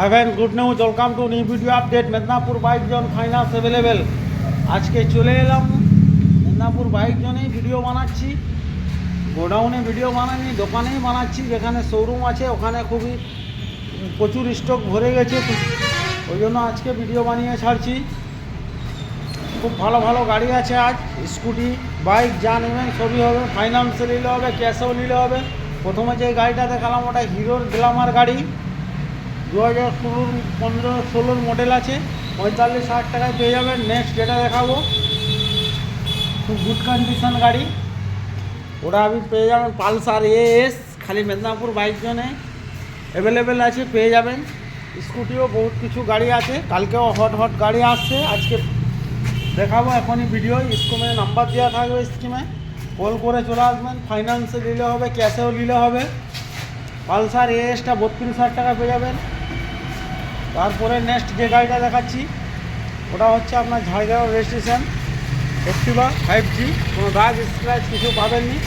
Have good news. Welcome to new video update. Medinipur bike জন finance available. আজকে চলে এলাম মেদিনীপুর বাইক জনে ভিডিও বানাচ্ছি। গোডাউনে ভিডিও বানাইনি, দোকানেই বানাচ্ছি। যেখানে শোরুম আছে ওখানে খুবই প্রচুর স্টক ভরে গেছে, ওই জন্য আজকে ভিডিও বানিয়ে ছাড়ছি। খুব ভালো ভালো গাড়ি আছে আজ। স্কুটি, বাইক যা নেবেন সবই হবে। ফাইন্যান্সে নিলে হবে, ক্যাশেও নিলে হবে। প্রথমে যে গাড়িটা দেখালাম ওটা হিরোর গ্ল্যামার গাড়ি, 2015-16 মডেল আছে। 45,60 টাকায় পেয়ে যাবেন। নেক্সট যেটা দেখাবো খুব গুড কন্ডিশন গাড়ি, ওটা আপনি পেয়ে যাবেন পালসার এস। খালি মেদিনীপুর বাইক জনে অ্যাভেলেবেল আছে, পেয়ে যাবেন। স্কুটিও বহুত কিছু গাড়ি আছে, কালকেও হট গাড়ি আসছে, আজকে দেখাবো। এখনই ভিডিও স্কিমে নাম্বার দেওয়া থাকবে, স্কিমে কল করে চলে আসবেন। ফাইন্যান্সে নিলে হবে, ক্যাশেও নিলে হবে। পালসার এসটা 32,000 টাকা পেয়ে যাবেন। তারপরে নেক্সট যে গাড়িটা দেখাচ্ছি ওটা হচ্ছে আপনার ঝাড়গ্রাম রেজিস্ট্রেশন অ্যাক্টিভা 5G। কোনো দাগ স্ক্র্যাচ কিছু পাবেননি।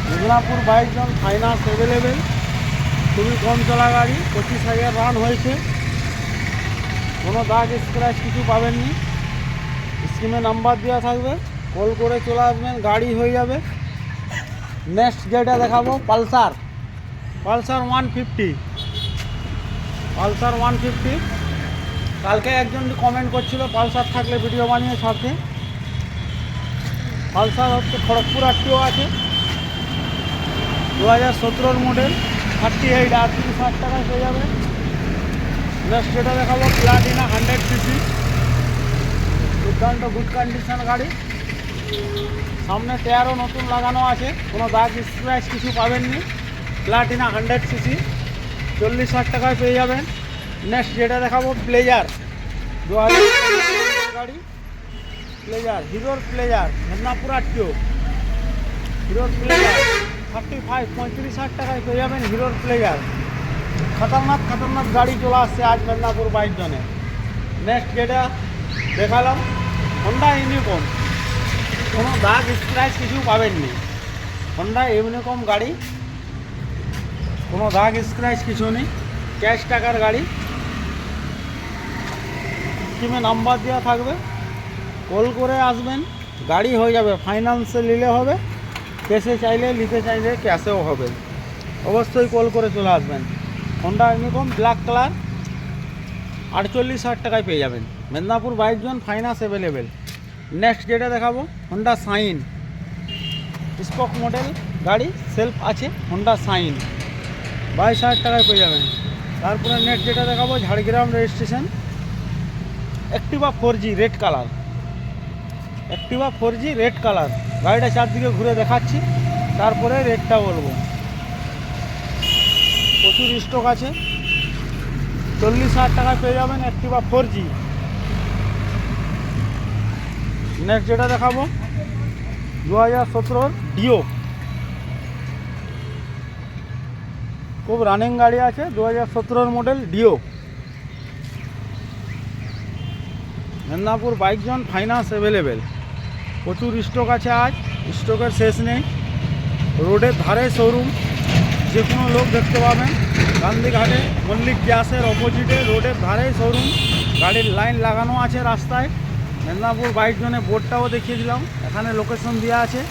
মেদিনীপুর বাইক জন ফাইন্যান্স অ্যাভেলেবেল। খুবই কম চলা গাড়ি, 25,000 রান হয়েছে। কোনো দাগ স্ক্র্যাচ কিছু পাবেননি। স্কিমে নাম্বার দেওয়া থাকবে, কল করে চলে আসবেন, গাড়ি হয়ে যাবে। নেক্সট যেটা দেখাবো পালসার 150। পালসার 150 কালকে একজন কমেন্ট করছিল পালসার থাকলে ভিডিও বানিয়ে ছাড়তে। পালসার হচ্ছে খড়গপুর আরটিও আছে, 2017 মডেল, 38,60 টাকায় পেয়ে যাবে। নেক্সট যেটা দেখাবো প্লাটিনা 100cc, দুর্দান্ত গুড কন্ডিশন গাড়ি। সামনে টায়ারও নতুন লাগানো আছে, কোনো দাগ স্ক্র্যাচ কিছু পাবেননি। প্লাটিনা 100cc 40,000 টাকায় পেয়ে যাবেন। নেক্সট যেটা দেখাবো প্লেজার 2000 গাড়ি, প্লেজার, হিরোর প্লেজার, মেদিনীপুর আরটিও। হিরোর প্লেজার 35,000 টাকায় পেয়ে যাবেন। হিরোর প্লেজার খতরনাক গাড়ি চলে আসছে আজ মেদিনীপুর বাইক জনে। নেক্সট যেটা দেখালাম হন্ডা ইউনিকর্ন, কোনো দাগ স্ক্র্যাচ কিছু পাবেননি। হন্ডা ইউনিকর্ন গাড়ি, কোনো দাগ স্ক্র্যাচ কিছু নেই, ক্যাশ টাকার গাড়ি। স্কিমে নাম্বার দেওয়া থাকবে, কল করে আসবেন, গাড়ি হয়ে যাবে। ফাইন্যান্সে নিলে হবে, ক্যাশে চাইলে নিতে চাইলে ক্যাশেও হবে। অবশ্যই কল করে চলে আসবেন। হন্ডা ইউনিকর্ন ব্ল্যাক কালার 48,000 টাকায় পেয়ে যাবেন। মেদিনীপুর বাইক জন ফাইন্যান্স অ্যাভেলেবেল। নেক্সট যেটা দেখাবো হন্ডা সাইন, স্পক মডেল গাড়ি, সেলফ আছে। হন্ডা সাইন 22,000 টাকায় পেয়ে যাবেন। তারপরে নেক্সট যেটা দেখাবো Jhargram registration Activa 4G red colour, Activa 4G red colour. গাড়িটা চারদিকে ঘুরে দেখাচ্ছি, তারপরে রেটটা বলবো। প্রচুর স্টক আছে, 40,000 টাকায় পেয়ে যাবেন অ্যাক্টিভা 4G। নেক্সট যেটা দেখাবো 2017 ডিও, খুব রানিং গাড়ি আছে, 2017 মডেল ডিও। মেদিনীপুর বাইক জন ফাইন্যান্স অ্যাভেলেবেল। প্রচুর স্টক আছে আজ, স্টকের শেষ নেই। রোডের ধারে শোরুম, যে কোনো লোক দেখতে পাবেন। গান্ধীঘাটে মল্লিক গ্যাসের অপোজিটে রোডের ধারে শোরুম, গাড়ির লাইন লাগানো আছে রাস্তায়। মেদিনীপুর বাইক জনে বোর্ডটাও দেখিয়ে দিলাম, এখানে লোকেশন দেওয়া আছে,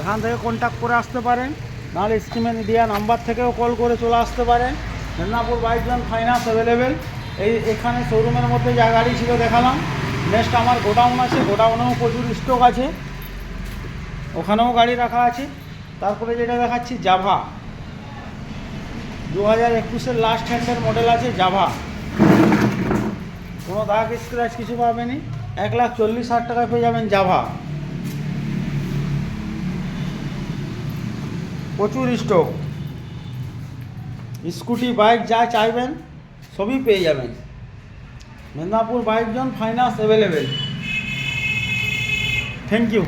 এখান থেকে কন্ট্যাক্ট করে আসতে পারেন। নাহলে স্কিমে দেওয়া নাম্বার থেকেও কল করে চলে আসতে পারেন। মেদিনীপুর বাইক জন ফাইন্যান্স অ্যাভেলেবেল। এখানে শোরুমের মধ্যে যা গাড়ি ছিল দেখালাম। নেক্সট আমার গোডাউন আছে, গোডাউনেও প্রচুর স্টক আছে, ওখানেও গাড়ি রাখা আছে। তারপরে যেটা দেখাচ্ছি জাভা 2021-এর লাস্ট হ্যান্ডের মডেল আছে জাভা, কোনো দাগ স্ক্র্যাচ কিছু পাবেনি। 1,40,000 টাকায় পেয়ে যাবেন জাভা। প্রচুর স্টক, স্কুটি বাইক যা চাইবেন সবই পেয়ে যাবেন। মেদিনীপুর বাইক জন ফাইন্যান্স অ্যাভেলেবেল। Thank you.